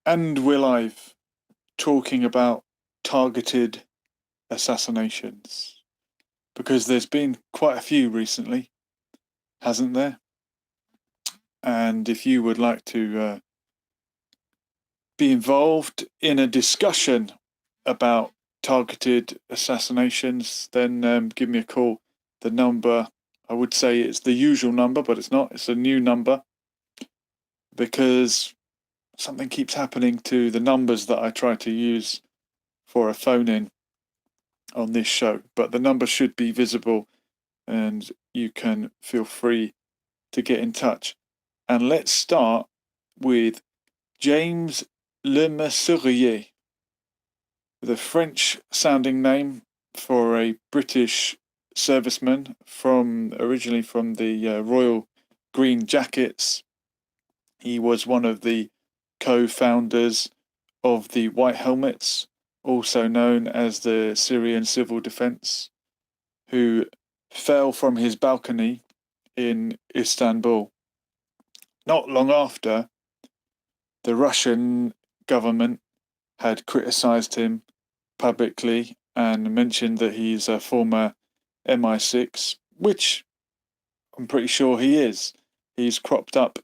And we're live talking about targeted assassinations because there's been quite a few recently, hasn't there? And if you would like to be involved in a discussion about targeted assassinations, then give me a call. The number, I would say it's the usual number, but it's not. It's a new number because something keeps happening to the numbers that I try to use for a phone-in on this show, but the number should be visible and you can feel free to get in touch. And let's start with James Le Mesurier, the French sounding name for a British serviceman originally from the Royal Green Jackets. He was one of the co-founders of the White Helmets, also known as the Syrian Civil Defense, who fell from his balcony in Istanbul. Not long after, the Russian government had criticized him publicly and mentioned that he's a former MI6, which I'm pretty sure he is. He's cropped up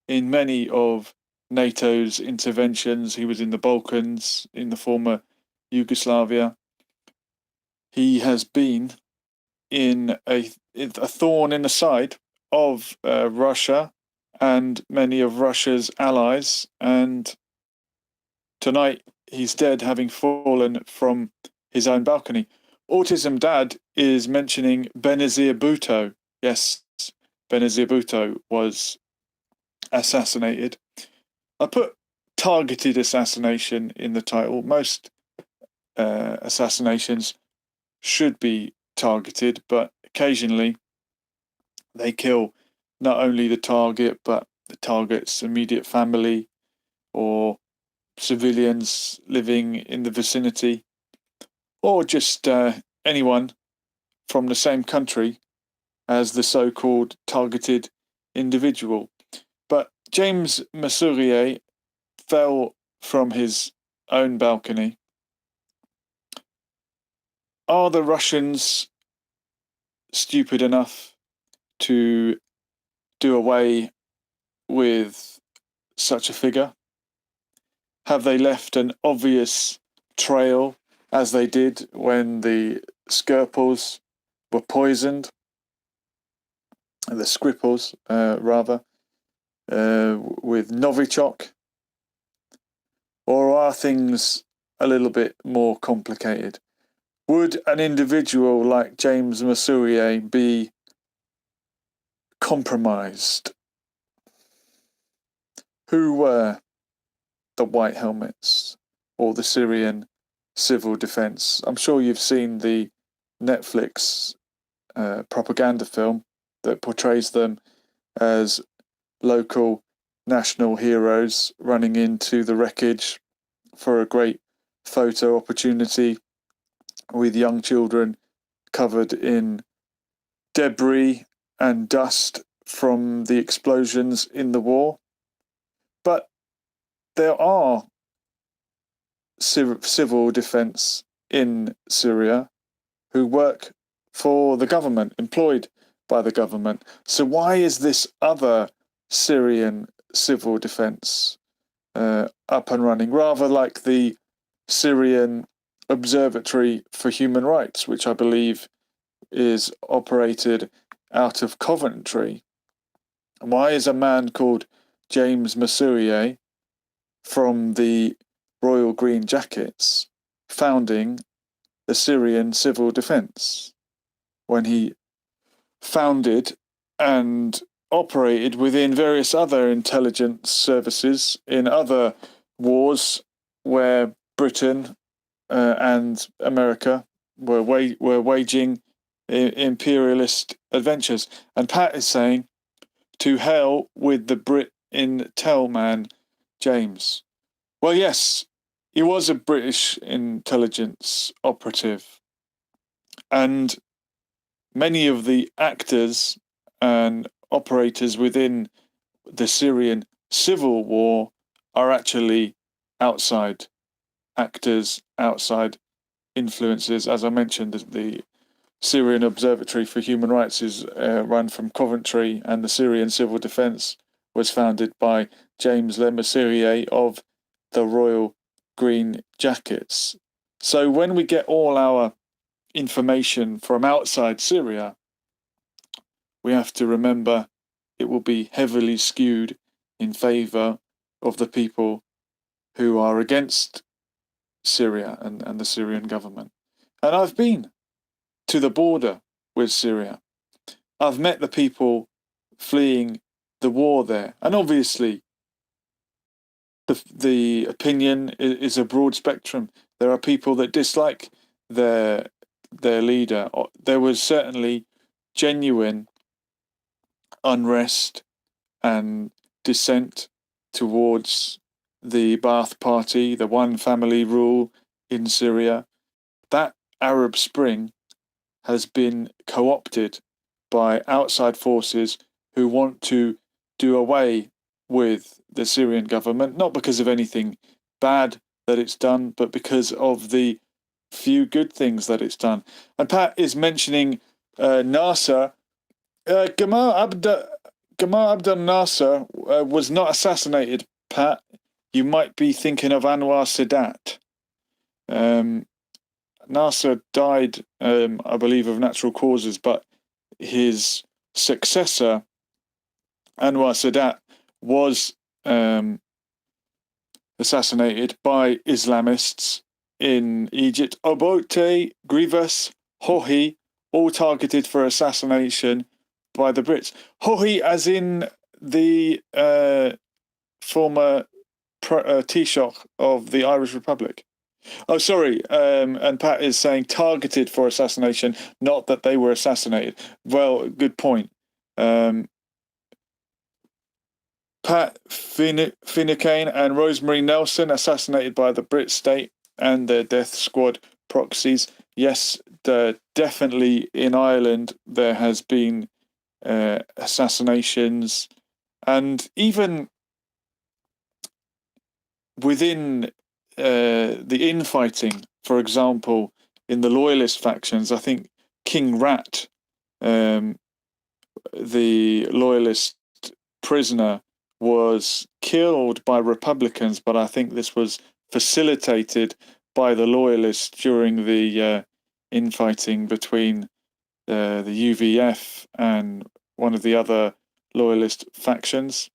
in many of NATO's interventions. He was in the Balkans, in the former Yugoslavia. He has been in a thorn in the side of Russia and many of Russia's allies. And tonight he's dead, having fallen from his own balcony. Autism Dad is mentioning Benazir Bhutto. Yes, Benazir Bhutto was assassinated. I put targeted assassination in the title. Most assassinations should be targeted, but occasionally they kill not only the target, but the target's immediate family or civilians living in the vicinity, or just anyone from the same country as the so-called targeted individual. But James Mesurier fell from his own balcony. Are the Russians stupid enough to do away with such a figure? Have they left an obvious trail, as they did when the Skripals were poisoned? The Skripals, rather, with Novichok? Or are things a little bit more complicated? Would an individual like James Mesurier be compromised? Who were the White Helmets or the Syrian Civil Defense? I'm sure you've seen the Netflix propaganda film that portrays them as local national heroes running into the wreckage for a great photo opportunity with young children covered in debris and dust from the explosions in the war. But there are civil defense in Syria who work for the government, employed by the government. So why is this other Syrian civil defense up and running, rather like the Syrian Observatory for Human Rights, which I believe is operated out of Coventry? Why is a man called James Mesurier from the Royal Green Jackets founding the Syrian Civil Defense when he founded and operated within various other intelligence services in other wars where Britain and America were waging imperialist adventures? And Pat is saying, to hell with the Brit intel man, James. Well, yes, he was a British intelligence operative, and many of the actors and operators within the Syrian civil war are actually outside actors, outside influences. As I mentioned, the Syrian Observatory for Human Rights is run from Coventry, and the Syrian Civil Defence was founded by James Le Mesurier of the Royal Green Jackets. So when we get all our information from outside Syria, we have to remember it will be heavily skewed in favour of the people who are against Syria and the Syrian government. And I've been to the border with Syria. I've met the people fleeing the war there. And obviously, the opinion is a broad spectrum. There are people that dislike their leader. There was certainly genuine unrest and dissent towards the Ba'ath Party, the one family rule in Syria. That Arab Spring has been co-opted by outside forces who want to do away with the Syrian government, not because of anything bad that it's done, but because of the few good things that it's done. And Pat is mentioning Nasser. Gamal Abdel Nasser was not assassinated, Pat. You might be thinking of Anwar Sadat. Nasser died, I believe, of natural causes, but his successor, Anwar Sadat, was assassinated by Islamists in Egypt. Obote, Grievous, Hohi, all targeted for assassination by the Brits. Hohi as in the former Taoiseach of the Irish Republic. Oh, sorry. And Pat is saying targeted for assassination, not that they were assassinated. Well, good point. Pat Finucane and Rosemary Nelson assassinated by the Brit state and their death squad proxies. Yes, definitely in Ireland there has been assassinations, and even within the infighting, for example, in the loyalist factions, I think King Rat, the loyalist prisoner, was killed by Republicans, but I think this was facilitated by the loyalists during the infighting between the UVF and one of the other loyalist factions.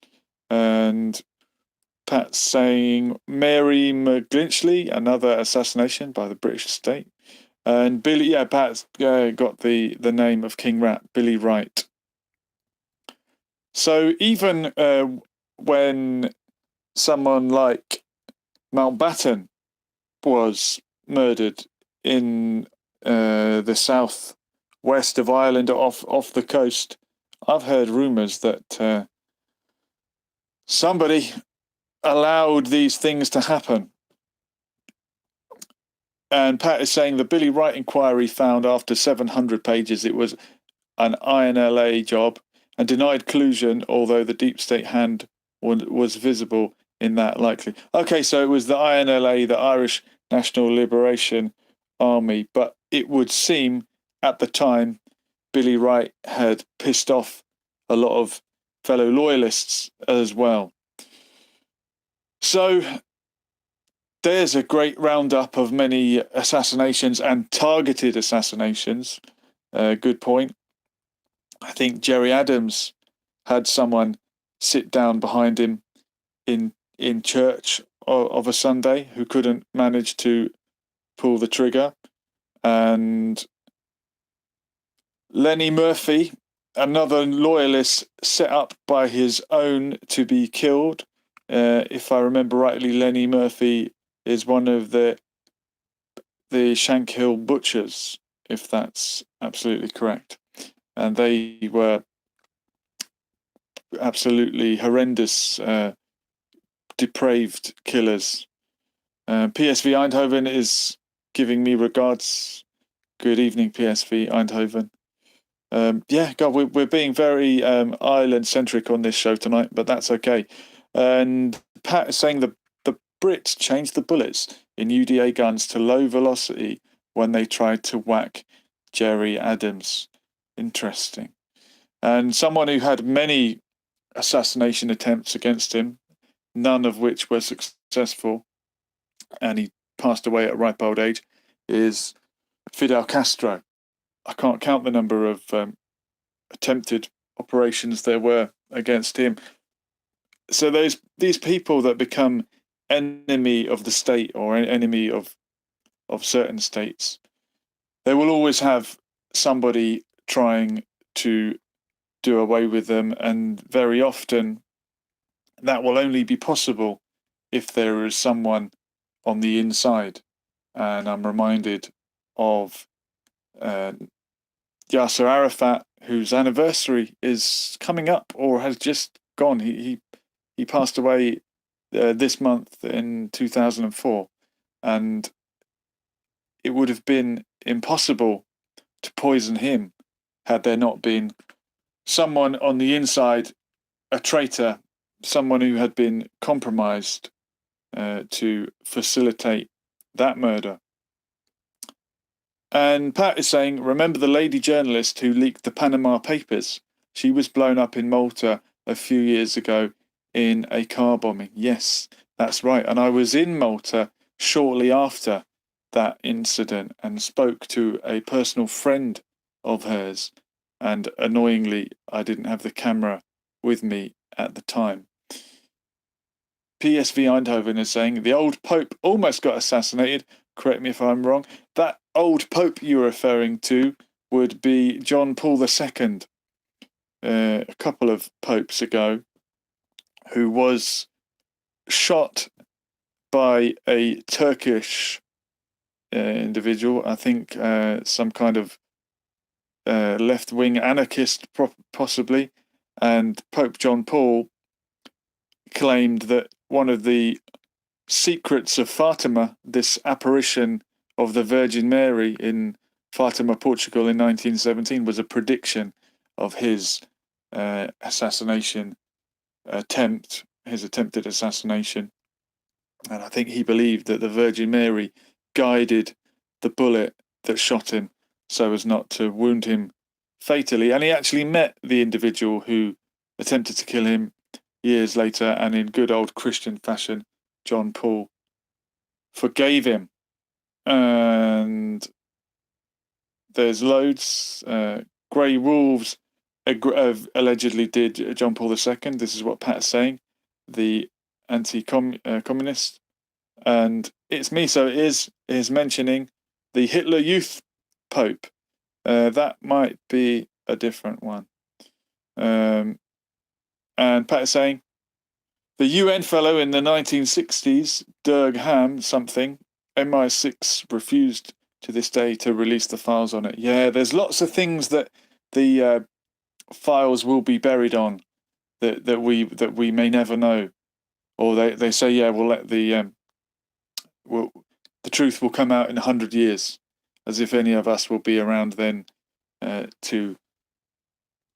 And Pat's saying Mary McGlinchley, another assassination by the British state. And Billy, yeah, Pat's got the name of King Rat, Billy Wright. So even when someone like Mountbatten was murdered in the southwest of Ireland, off the coast, I've heard rumours that somebody allowed these things to happen. And Pat is saying the Billy Wright inquiry found after 700 pages it was an INLA job and denied collusion, although the deep state hand was visible in that likely. Okay, so it was the INLA, the Irish National Liberation Army, but it would seem at the time Billy Wright had pissed off a lot of fellow loyalists as well. So there's a great roundup of many assassinations and targeted assassinations. Good point. I think Jerry Adams had someone sit down behind him in church of a Sunday who couldn't manage to pull the trigger. And Lenny Murphy, another loyalist set up by his own to be killed. If I remember rightly, Lenny Murphy is one of the Shankhill butchers, if that's absolutely correct. And they were absolutely horrendous, depraved killers. PSV Eindhoven is giving me regards. Good evening, PSV Eindhoven. Yeah, God, we're being very Ireland-centric on this show tonight, but that's okay. And Pat is saying the Brits changed the bullets in UDA guns to low velocity when they tried to whack Jerry Adams. Interesting. And someone who had many assassination attempts against him, none of which were successful, and he passed away at a ripe old age, is Fidel Castro. I can't count the number of attempted operations there were against him. So these people that become enemy of the state or enemy of certain states, they will always have somebody trying to do away with them, and very often that will only be possible if there is someone on the inside. And I'm reminded of Yasser Arafat, whose anniversary is coming up or has just gone. He passed away this month in 2004, and it would have been impossible to poison him had there not been someone on the inside, a traitor, someone who had been compromised to facilitate that murder. And Pat is saying, remember the lady journalist who leaked the Panama Papers? She was blown up in Malta a few years ago in a car bombing. Yes, that's right. And I was in Malta shortly after that incident and spoke to a personal friend of hers. And annoyingly, I didn't have the camera with me at the time. PSV Eindhoven is saying, the old Pope almost got assassinated. Correct me if I'm wrong. That old Pope you're referring to would be John Paul II, a couple of popes ago, who was shot by a Turkish individual, I think some kind of left-wing anarchist, possibly, and Pope John Paul claimed that one of the secrets of Fatima, this apparition of the Virgin Mary in Fatima, Portugal in 1917, was a prediction of his assassination attempt, his attempted assassination. And I think he believed that the Virgin Mary guided the bullet that shot him so as not to wound him fatally. And he actually met the individual who attempted to kill him years later, and in good old Christian fashion, John Paul forgave him. And there's loads. Grey Wolves allegedly did John Paul II. This is what Pat's saying, the anti-communist. And it's me, so it is mentioning the Hitler Youth Pope. That might be a different one. And Pat is saying, the UN fellow in the 1960s, Dirk Ham something, MI6 refused to this day to release the files on it. Yeah, there's lots of things that the files will be buried on that we may never know, or they say, yeah, we'll let the truth will come out in 100 years, as if any of us will be around then to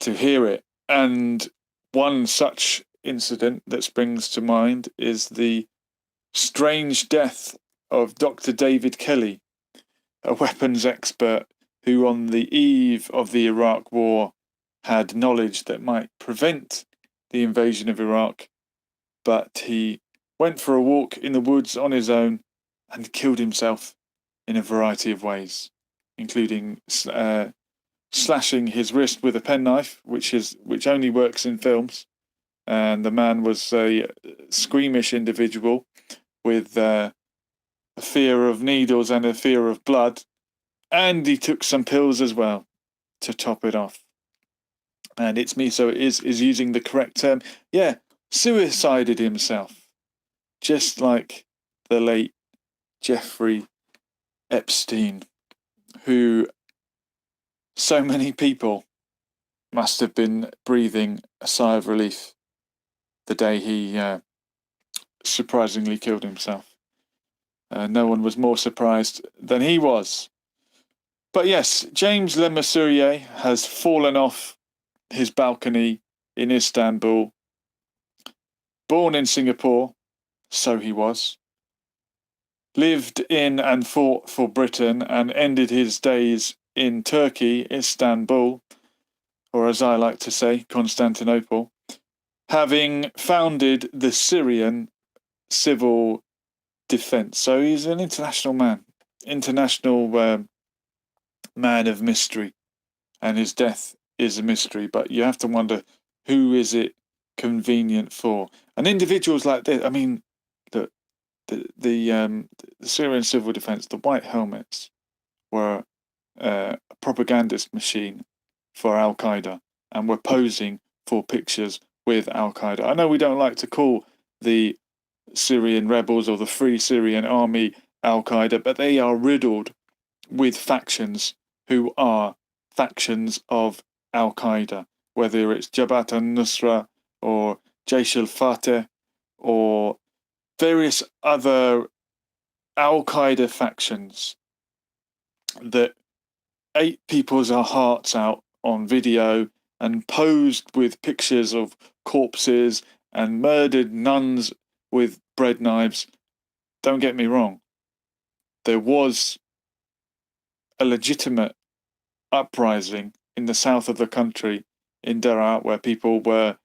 hear it. And one such incident that springs to mind is the strange death of Dr. David Kelly, a weapons expert who on the eve of the Iraq War had knowledge that might prevent the invasion of Iraq, but he went for a walk in the woods on his own and killed himself in a variety of ways, including slashing his wrist with a penknife, which only works in films. And the man was a squeamish individual with a fear of needles and a fear of blood, and he took some pills as well to top it off. And it's me, so it is using the correct term. Yeah, suicided himself, just like the late Jeffrey Epstein, who so many people must have been breathing a sigh of relief the day he surprisingly killed himself. No one was more surprised than he was. But yes, James Le Mesurier has fallen off his balcony in Istanbul. Born in Singapore, so he was. lived in and fought for Britain and ended his days in Turkey, Istanbul, or as I like to say, Constantinople, having founded the Syrian Civil Defense. So he's an international man, international man of mystery, and his death is a mystery. But you have to wonder, who is it convenient for? And individuals like this, I mean, the Syrian Civil Defense, the white helmets, were a propagandist machine for Al Qaeda and were posing for pictures with Al Qaeda. I know we don't like to call the Syrian rebels or the Free Syrian Army Al Qaeda, but they are riddled with factions who are factions of Al Qaeda, whether it's Jabhat al-Nusra or Jaish al-Fateh or various other Al Qaeda factions that ate people's hearts out on video and posed with pictures of corpses and murdered nuns with bread knives. Don't get me wrong. There was a legitimate uprising in the south of the country, in Daraa, where people were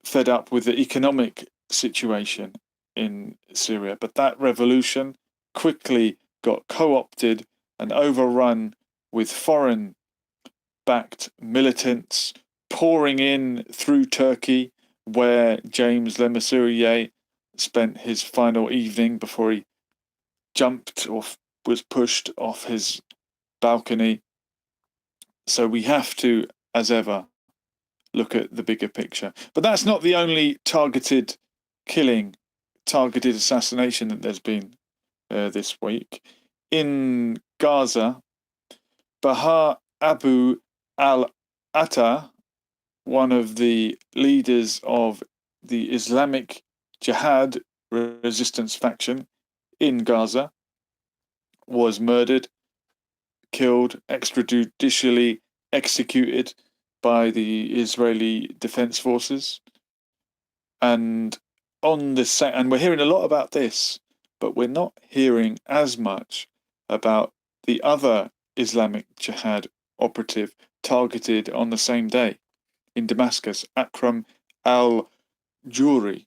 fed up with the economic situation in Syria. But that revolution quickly got co-opted and overrun with foreign-backed militants pouring in through Turkey, where James Le Mesurier spent his final evening before he jumped or was pushed off his balcony. So we have to, as ever, look at the bigger picture. But that's not the only targeted killing, targeted assassination that there's been this week. In Gaza, Bahar Abu al-Atta, one of the leaders of the Islamic Jihad resistance faction in Gaza, was murdered, killed, extrajudicially executed by the Israeli Defense Forces. And and we're hearing a lot about this, but we're not hearing as much about the other Islamic Jihad operative targeted on the same day in Damascus, Akram al-Ajuri.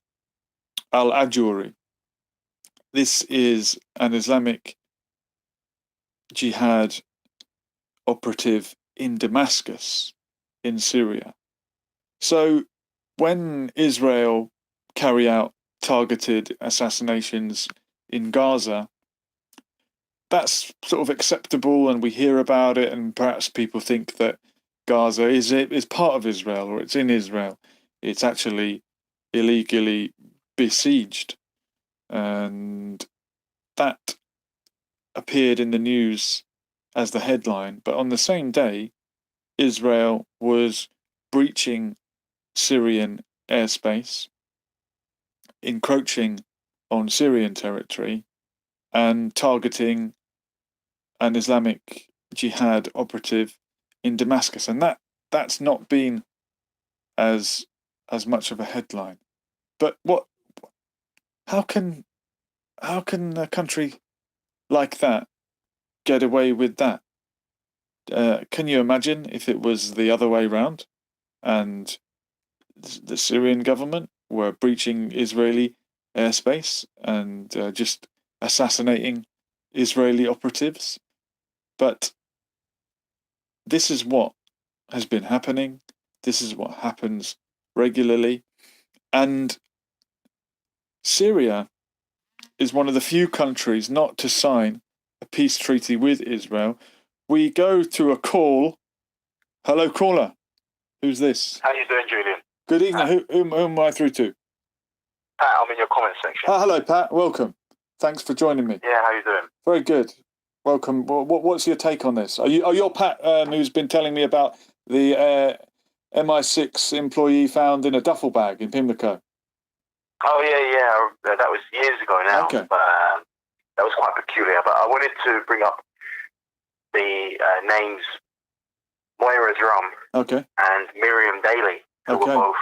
This is an Islamic Jihad operative in Damascus, in Syria. So when Israel carry out targeted assassinations in Gaza, that's sort of acceptable, and we hear about it, and perhaps people think that Gaza is part of Israel, or it's in Israel. It's actually illegally besieged, and that appeared in the news as the headline. But on the same day, Israel was breaching Syrian airspace, encroaching on Syrian territory, and targeting an Islamic Jihad operative in Damascus. And that's not been as much of a headline. But how can a country like that get away with that? Can you imagine if it was the other way around and the Syrian government were breaching Israeli airspace and just assassinating Israeli operatives? But this is what has been happening. This is what happens regularly. And Syria is one of the few countries not to sign a peace treaty with Israel. We go to a call. Hello, caller. Who's this? How you doing, Julian? Good evening. Who am I through to? Pat, I'm in your comment section. Hello, Pat. Welcome. Thanks for joining me. Yeah, how you doing? Very good. Welcome. What's your take on this? Are you Pat, who's been telling me about the MI6 employee found in a duffel bag in Pimlico? Oh yeah. That was years ago now. Okay. But that was quite peculiar. But I wanted to bring up the names Moira Drum and Miriam Daly, who were both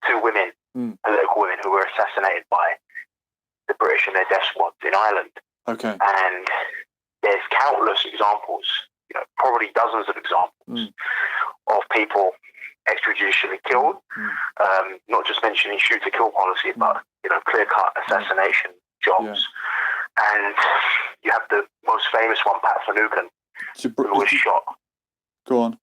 two women, political women, who were assassinated by the British and their death squads in Ireland. Okay. And there's countless examples, probably dozens of examples of people extrajudicially killed. Not just mentioning shoot-to-kill policy, but clear-cut assassination jobs. And you have the most famous one, Pat Finucane, who was shot. Go on.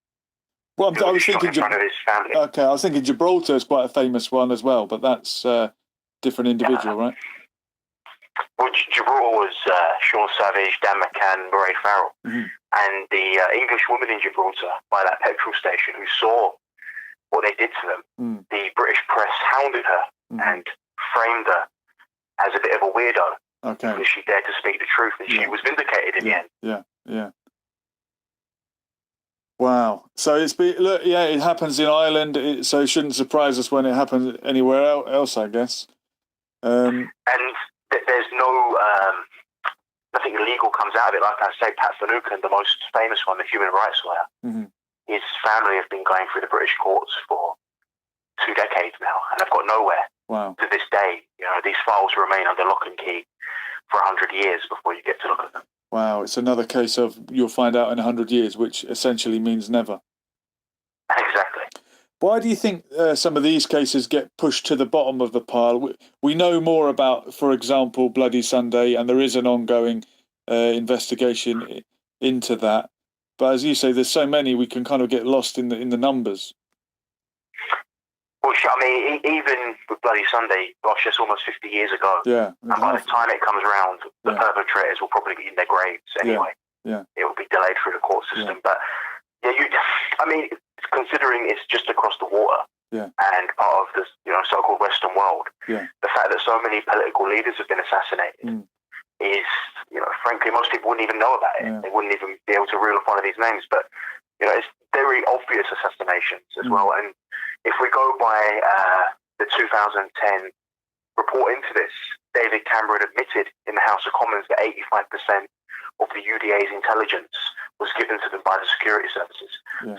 Well, I was thinking in front of his family. Okay, I was thinking Gibraltar is quite a famous one as well, but that's a different individual, right? Well, Gibraltar was Sean Savage, Dan McCann, Mairead Farrell, and the English woman in Gibraltar by that petrol station who saw what they did to them. The British press hounded her and framed her as a bit of a weirdo. Okay. Because she dared to speak the truth, and she was vindicated in the end. Yeah. Wow. So it happens in Ireland, so it shouldn't surprise us when it happens anywhere else, I guess. And there's no nothing illegal comes out of it. Like I say, Pat Finucane, the most famous one, the human rights lawyer, his family have been going through the British courts for 2 decades now, and they've got nowhere. Wow. To this day, these files remain under lock and key for 100 years before you get to look at them. Wow, it's another case of you'll find out in 100 years, which essentially means never. Exactly. Why do you think some of these cases get pushed to the bottom of the pile? We know more about, for example, Bloody Sunday, and there is an ongoing investigation into that. But as you say, there's so many, we can kind of get lost in the numbers. Well, I mean, even with Bloody Sunday, gosh, that's almost 50 years ago. Yeah. And by the time it comes around, the perpetrators will probably be in their graves anyway. Yeah. It will be delayed through the court system. But, considering it's just across the water and part of the so-called Western world, the fact that so many political leaders have been assassinated is, frankly, most people wouldn't even know about it. They wouldn't even be able to reel off one of these names. But, it's very obvious assassinations as well. And if we go by the 2010 report into this, David Cameron admitted in the House of Commons that 85% of the UDA's intelligence was given to them by the security services.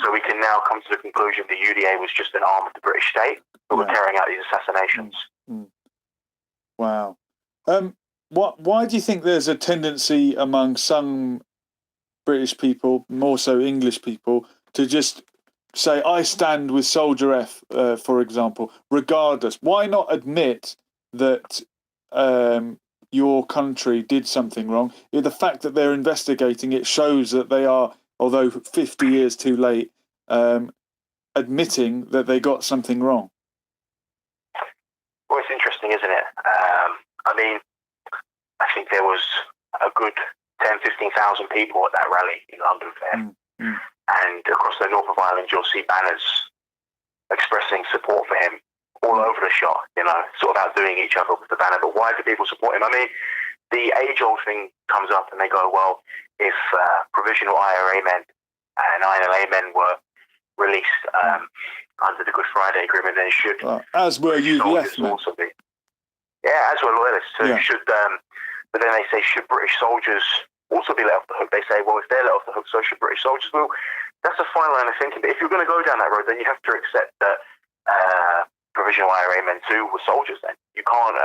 So we can now come to the conclusion the UDA was just an arm of the British state who were carrying out these assassinations. Wow. Why do you think there's a tendency among some British people, more so English people, to just say, I stand with Soldier F, for example, regardless? Why not admit that your country did something wrong? The fact that they're investigating it shows that they are, although 50 years too late, admitting that they got something wrong. Well, it's interesting, isn't it? I think there was a good 10,000, 15,000 people at that rally in London Fair. And across the north of Ireland, you'll see banners expressing support for him all over the shot, sort of outdoing each other with the banner. But why do people support him? The age-old thing comes up and they go, well, if provisional IRA men and INLA men were released under the Good Friday Agreement, then should... as were UDF men. Also be. Yeah, as were loyalists. So should... but then they say, should British soldiers also be let off the hook? They say, well, if they're let off the hook, so should British soldiers. Well, that's a fine line of thinking. But if you're going to go down that road, then you have to accept that provisional IRA men too were soldiers then. You can't,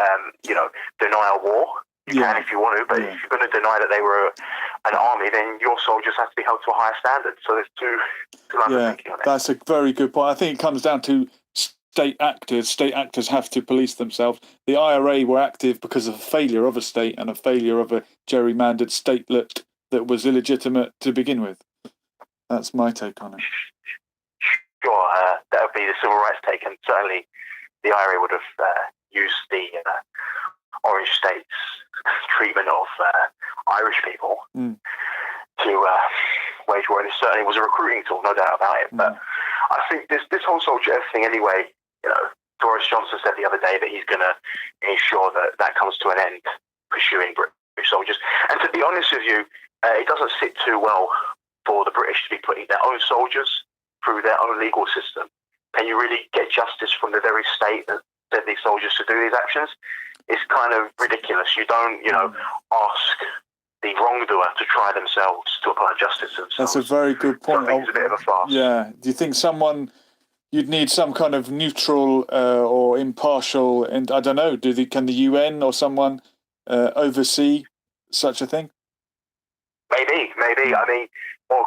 deny a war. You can if you want to, but if you're going to deny that they were an army, then your soldiers have to be held to a higher standard. So there's two lines of thinking on it. That's a very good point. I think it comes down to state actors. State actors have to police themselves. The IRA were active because of a failure of a state and a failure of a gerrymandered statelet that was illegitimate to begin with. That's my take on it. Sure, that would be the civil rights take, and certainly the IRA would have used the Orange State's treatment of Irish people to wage war, and it certainly was a recruiting tool, no doubt about it. But I think this whole soldier thing anyway, Boris Johnson said the other day that he's going to ensure that comes to an end, pursuing British soldiers. And to be honest with you, it doesn't sit too well for the British to be putting their own soldiers through their own legal system. Can you really get justice from the very state that sent these soldiers to do these actions? It's kind of ridiculous. You don't, ask the wrongdoer to try themselves to apply justice to themselves. That's a very good point. So I think it's a bit of a farce. Yeah. Do you think you'd need some kind of neutral or impartial, and I don't know, can the UN or someone oversee such a thing? Maybe. I mean, or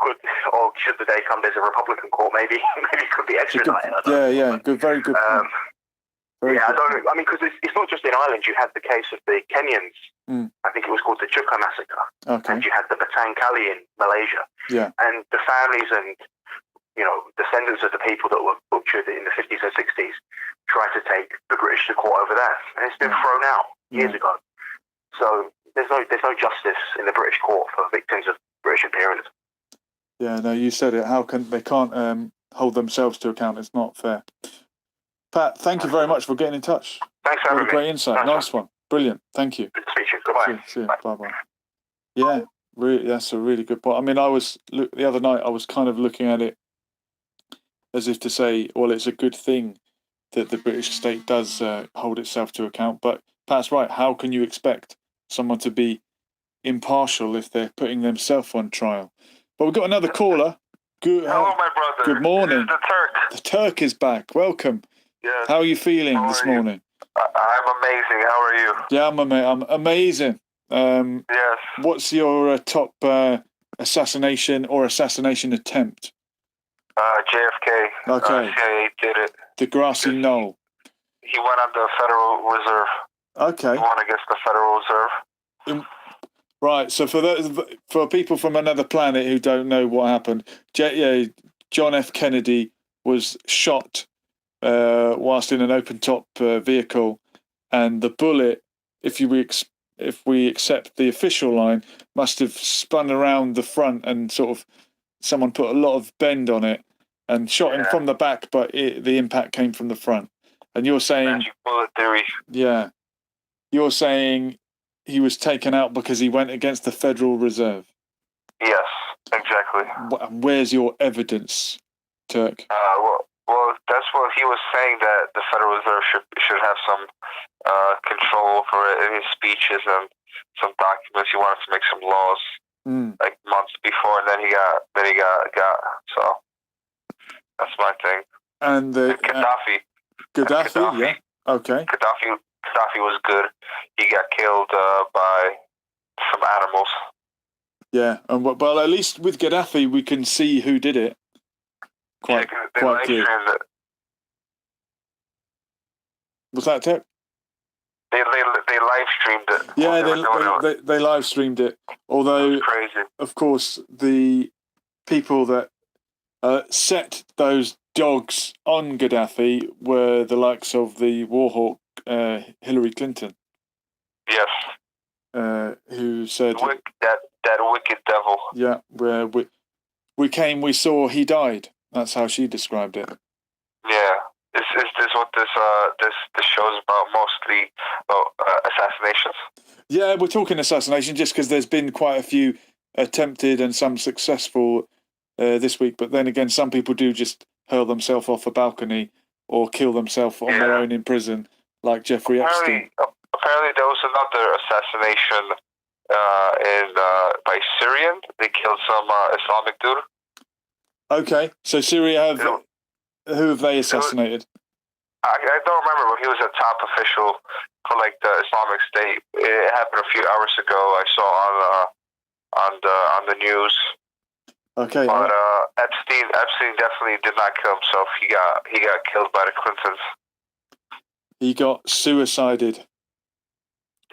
should the day come, there's a Republican court. Maybe it could be extradited. Yeah. Good, very good point. I don't know. I mean, because it's not just in Ireland. You had the case of the Kenyans. I think it was called the Chuka massacre. Okay. And you had the Batang Kali in Malaysia. Yeah. And the families and descendants of the people that were butchered in the 50s and 60s tried to take the British to court over that, and it's been thrown out years ago. So there's no justice in the British court for victims of British imperialism. Yeah, no, you said it. They can't hold themselves to account? It's not fair. Pat, thank you very much for getting in touch. Thanks for having me. What a great insight. Nice one. Brilliant. Thank you. Good to speak to you. Goodbye. See you. Bye-bye. Yeah, really, that's a really good point. I mean, the other night I was kind of looking at it as if to say, well, it's a good thing that the British state does hold itself to account. But Pat's right. How can you expect someone to be impartial if they're putting themselves on trial? But we've got another caller. Hello, my brother. Good morning. This is the Turk. The Turk is back. Welcome. Yes. How are you feeling this morning? I'm amazing. How are you? Yeah, I'm amazing. Yes. What's your top assassination or assassination attempt? JFK. Okay. CIA did it. The grassy knoll. He went on the Federal Reserve. Okay. He won against the Federal Reserve. Right. So for people from another planet who don't know what happened, John F. Kennedy was shot whilst in an open-top vehicle, and the bullet, if we accept the official line, must have spun around the front and sort of someone put a lot of bend on it and shot him from the back, but the impact came from the front. And you're saying magic bullet theory. Yeah, you're saying he was taken out because he went against the Federal Reserve. Yes, exactly. Where's your evidence, Turk? Well, that's what he was saying, that the Federal Reserve should have some control over it in his speeches and some documents. He wanted to make some laws like months before, and then he got. So that's my thing. And Gaddafi, yeah, okay. Gaddafi was good. He got killed by some animals. Yeah, and well, at least with Gaddafi, we can see who did it. Quite clear. Was that Tech? They live streamed it. Yeah, they live streamed it. Although, crazy. Of course, the people that set those dogs on Gaddafi were the likes of the war hawk Hillary Clinton. Yes. Who said that wicked devil. Yeah, where we came, we saw, he died. That's how she described it. Yeah. Is this what this show's about? Mostly about assassinations? Yeah, we're talking assassination just because there's been quite a few attempted and some successful this week. But then again, some people do just hurl themselves off a balcony or kill themselves on their own in prison, like Jeffrey Epstein. Apparently, there was another assassination by Syrian. They killed some Islamic dude. Okay, so Syria who have they assassinated? I don't remember, but he was a top official for like the Islamic State. It happened a few hours ago. I saw on the news. Okay. But Epstein definitely did not kill himself. He got killed by the Clintons. He got suicided.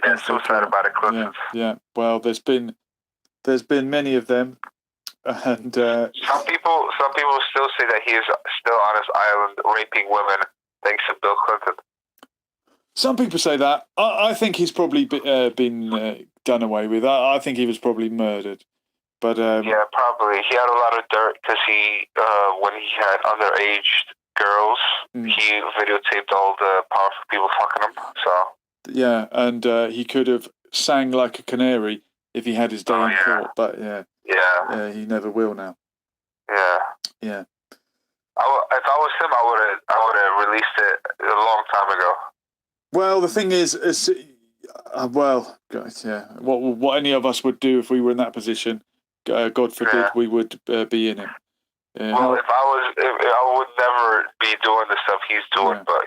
Yeah, suicided by the Clintons. Yeah. Well, there's been many of them, and some people still say that he is still on his island raping women thanks to Bill Clinton. Some people say that. I think he's probably been done away with. I think he was probably murdered. But yeah, probably. He had a lot of dirt because when he had underage girls, he videotaped all the powerful people fucking him. So yeah, and he could have sang like a canary if he had his day in court. But yeah, he never will now. Yeah. If I was him, I would have released it a long time ago. Well, the thing is guys, yeah. What any of us would do if we were in that position, God forbid, we would be in it. Well, if I would never be doing the stuff he's doing, but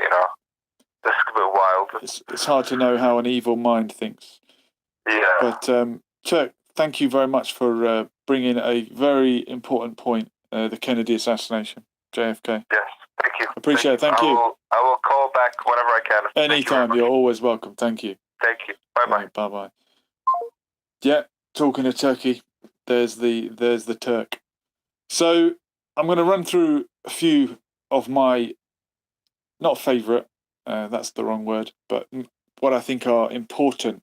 that's a bit wild. It's hard to know how an evil mind thinks. Yeah. But Chuck, thank you very much for bringing a very important point, the Kennedy assassination, JFK. Yes, thank you. Appreciate it. Thank you. I will call back whenever I can. Anytime. You're always welcome. Thank you. Thank you. Bye-bye. Bye-bye. Yeah, talking of Turkey, there's the Turk. So I'm going to run through a few of my, not favourite, that's the wrong word, but what I think are important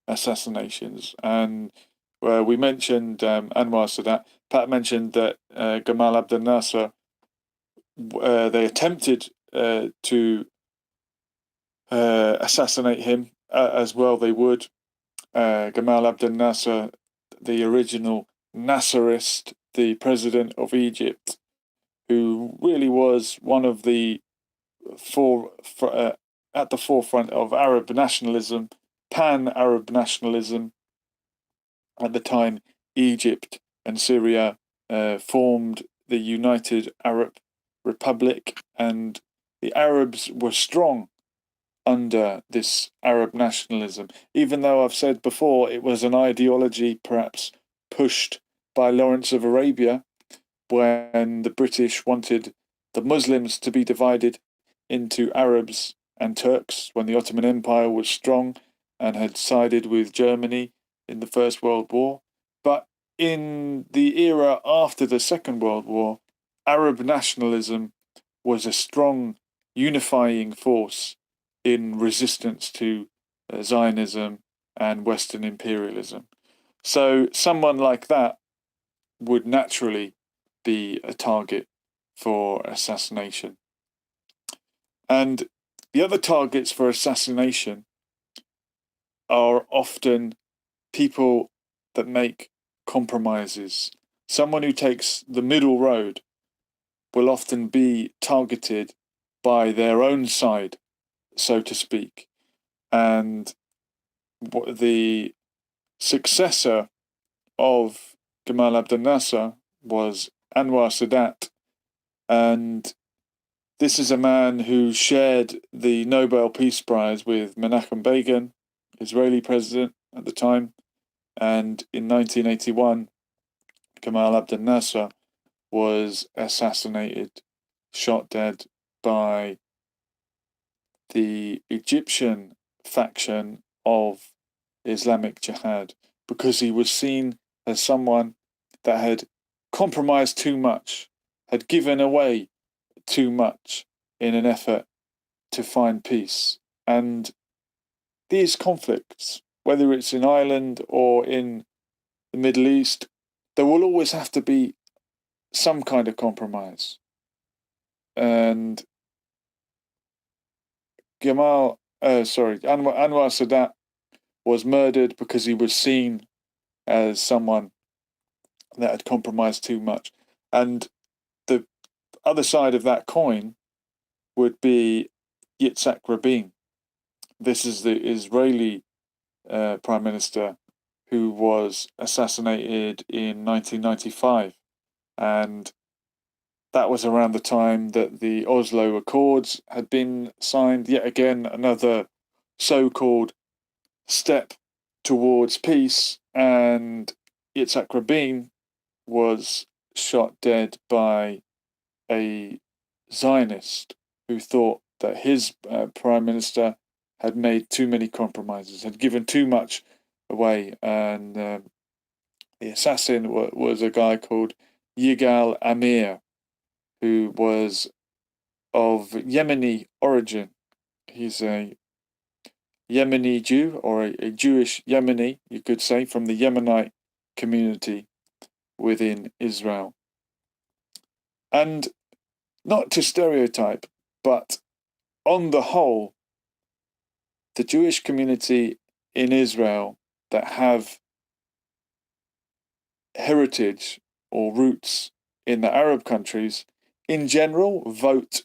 assassinations. And we mentioned Anwar Sadat. Pat mentioned that Gamal Abdel Nasser, they attempted to assassinate him, as well they would. Gamal Abdel Nasser, the original Nasserist, the president of Egypt, who really was one of the at the forefront of Arab nationalism, pan-Arab nationalism. At the time, Egypt and Syria formed the United Arab Republic, and the Arabs were strong under this Arab nationalism, even though I've said before it was an ideology perhaps pushed by Lawrence of Arabia when the British wanted the Muslims to be divided into Arabs and Turks when the Ottoman Empire was strong and had sided with Germany in the First World War. But in the era after the Second World War, Arab nationalism was a strong unifying force in resistance to Zionism and Western imperialism. So someone like that would naturally be a target for assassination. And the other targets for assassination are often people that make compromises. Someone who takes the middle road will often be targeted by their own side, so to speak. And the successor of Gamal Abdel Nasser was Anwar Sadat. And this is a man who shared the Nobel Peace Prize with Menachem Begin, Israeli president at the time. And in 1981, Gamal Abdel Nasser was assassinated, shot dead by the Egyptian faction of Islamic Jihad, because he was seen as someone that had compromised too much, had given away too much in an effort to find peace. And these conflicts, whether it's in Ireland or in the Middle East, there will always have to be some kind of compromise. And Anwar Sadat was murdered because he was seen as someone that had compromised too much. And the other side of that coin would be Yitzhak Rabin. This is the Israeli prime minister who was assassinated in 1995. And that was around the time that the Oslo Accords had been signed. Yet again, another so-called step towards peace. And Yitzhak Rabin was shot dead by a Zionist who thought that his prime minister had made too many compromises, had given too much away. And the assassin was a guy called Yigal Amir, who was of Yemeni origin. He's a Yemeni Jew, or a Jewish Yemeni, you could say, from the Yemenite community within Israel. And not to stereotype, but on the whole, the Jewish community in Israel that have heritage or roots in the Arab countries, in general, vote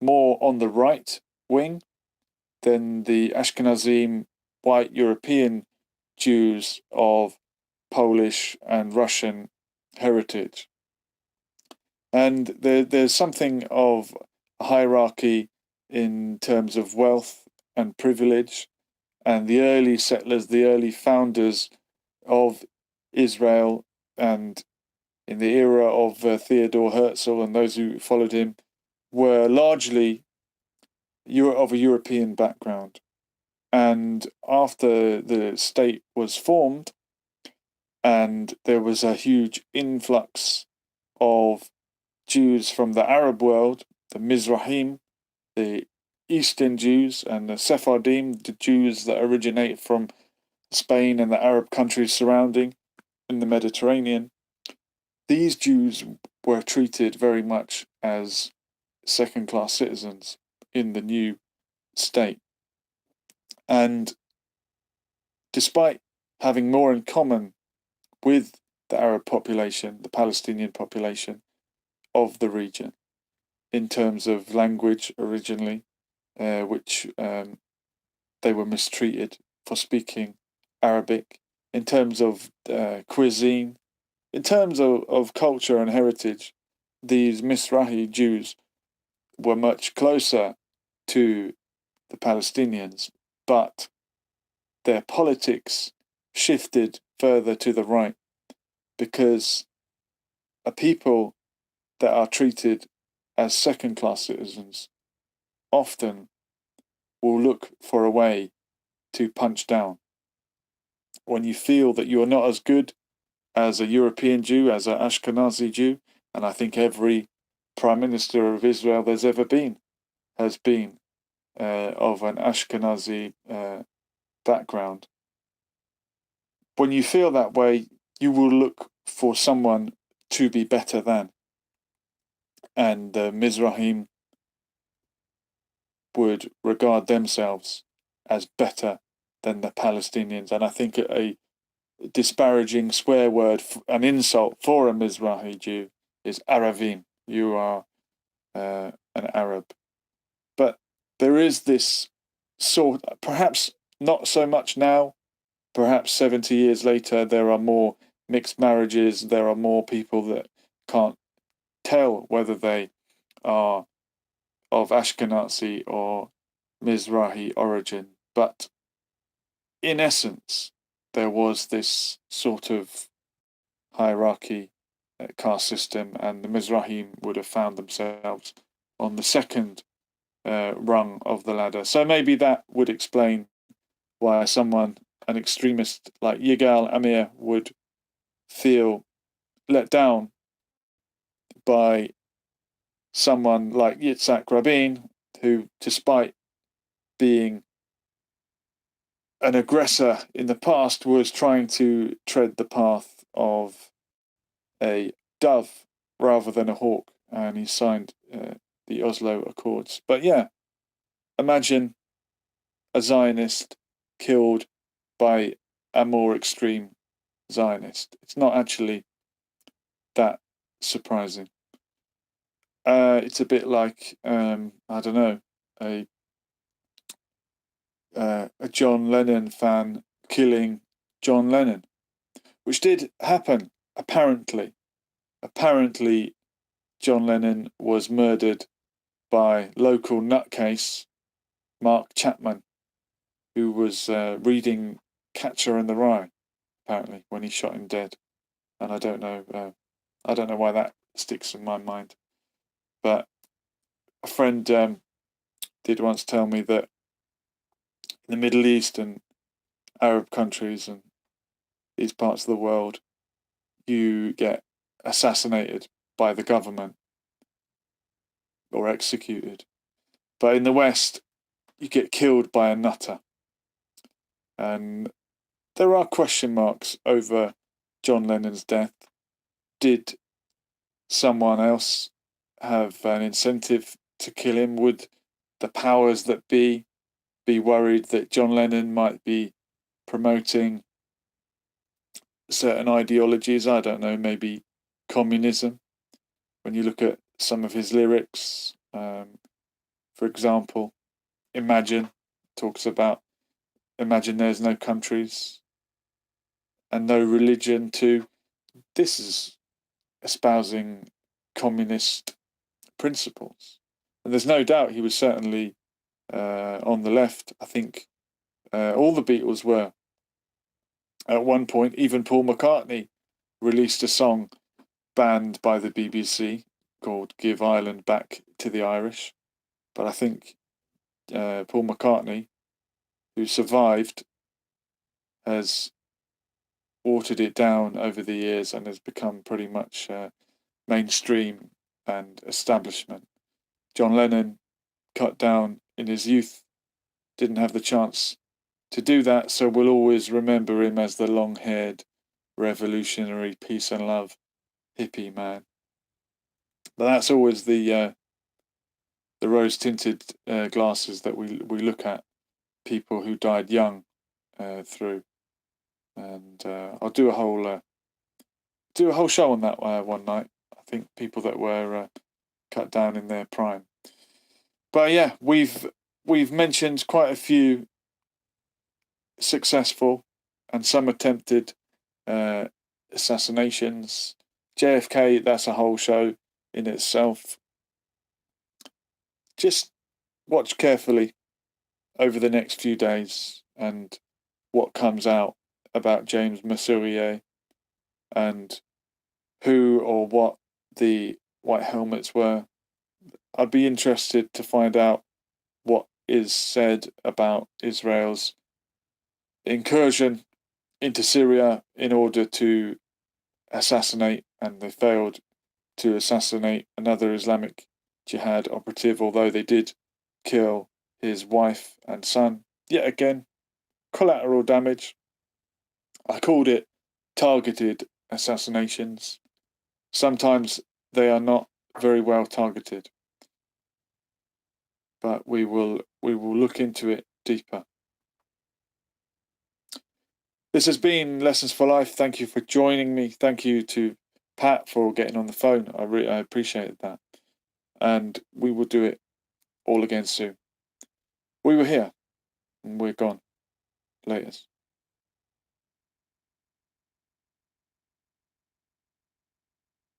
more on the right wing than the Ashkenazim white European Jews of Polish and Russian heritage. And there's something of a hierarchy in terms of wealth and privilege. And the early settlers, the early founders of Israel, and in the era of Theodor Herzl and those who followed him, were largely of a European background. And after the state was formed, and there was a huge influx of Jews from the Arab world, the Mizrahim, the Eastern Jews, and the Sephardim, the Jews that originate from Spain and the Arab countries surrounding in the Mediterranean. These Jews were treated very much as second-class citizens in the new state. And despite having more in common with the Arab population, the Palestinian population of the region, in terms of language originally, which they were mistreated for speaking Arabic, in terms of cuisine, in terms of culture and heritage, these Mizrahi Jews were much closer to the Palestinians, but their politics shifted further to the right, because a people that are treated as second-class citizens often will look for a way to punch down. When you feel that you are not as good as a European Jew, as an Ashkenazi Jew, and I think every Prime Minister of Israel there's ever been has been of an Ashkenazi background. When you feel that way, you will look for someone to be better than. And the Mizrahim would regard themselves as better than the Palestinians. And I think a disparaging swear word, an insult for a Mizrahi Jew, is Aravim. You are an Arab. But there is this sort, perhaps not so much now, perhaps 70 years later, there are more mixed marriages, there are more people that can't tell whether they are of Ashkenazi or Mizrahi origin. But in essence, there was this sort of hierarchy, caste system, and the Mizrahim would have found themselves on the second rung of the ladder. So maybe that would explain why someone, an extremist like Yigal Amir, would feel let down by someone like Yitzhak Rabin, who, despite being an aggressor in the past, was trying to tread the path of a dove rather than a hawk, and he signed the Oslo Accords. But yeah, imagine a Zionist killed by a more extreme Zionist. It's not actually that surprising. It's a bit like I don't know, a John Lennon fan killing John Lennon, which did happen apparently. Apparently, John Lennon was murdered by local nutcase Mark Chapman, who was reading Catcher in the Rye, apparently, when he shot him dead. And I don't know why that sticks in my mind. But a friend did once tell me that in the Middle East and Arab countries and these parts of the world, you get assassinated by the government or executed. But in the West, you get killed by a nutter. And there are question marks over John Lennon's death. Did someone else have an incentive to kill him? Would the powers that be worried that John Lennon might be promoting certain ideologies? I don't know, maybe communism. When you look at some of his lyrics, for example, Imagine talks about imagine there's no countries and no religion too. This is espousing communist principles. And there's no doubt he was certainly on the left. I think all the Beatles were At one point, even Paul McCartney released a song banned by the BBC called "Give Ireland Back to the Irish." But I think Paul McCartney, who survived, has watered it down over the years and has become pretty much mainstream and establishment. John Lennon, cut down in his youth, didn't have the chance to do that, so we'll always remember him as the long-haired, revolutionary, peace and love hippie man. But that's always the rose-tinted glasses that we look at people who died young through. And I'll do a whole show on that one night. I think people that were cut down in their prime. But yeah, we've mentioned quite a few successful and some attempted assassinations. JFK, that's a whole show in itself. Just watch carefully over the next few days and what comes out about James Masurier and who or what the White Helmets were. I'd be interested to find out what is said about Israel's incursion into Syria in order to assassinate, and they failed to assassinate another Islamic Jihad operative, although they did kill his wife and son. Yet again, collateral damage. I called it targeted assassinations. Sometimes they are not very well targeted, but we will look into it deeper. This has been Lessons for Life. Thank you for joining me. Thank you to Pat for getting on the phone. I appreciated that. And we will do it all again soon. We were here and we're gone. Laters.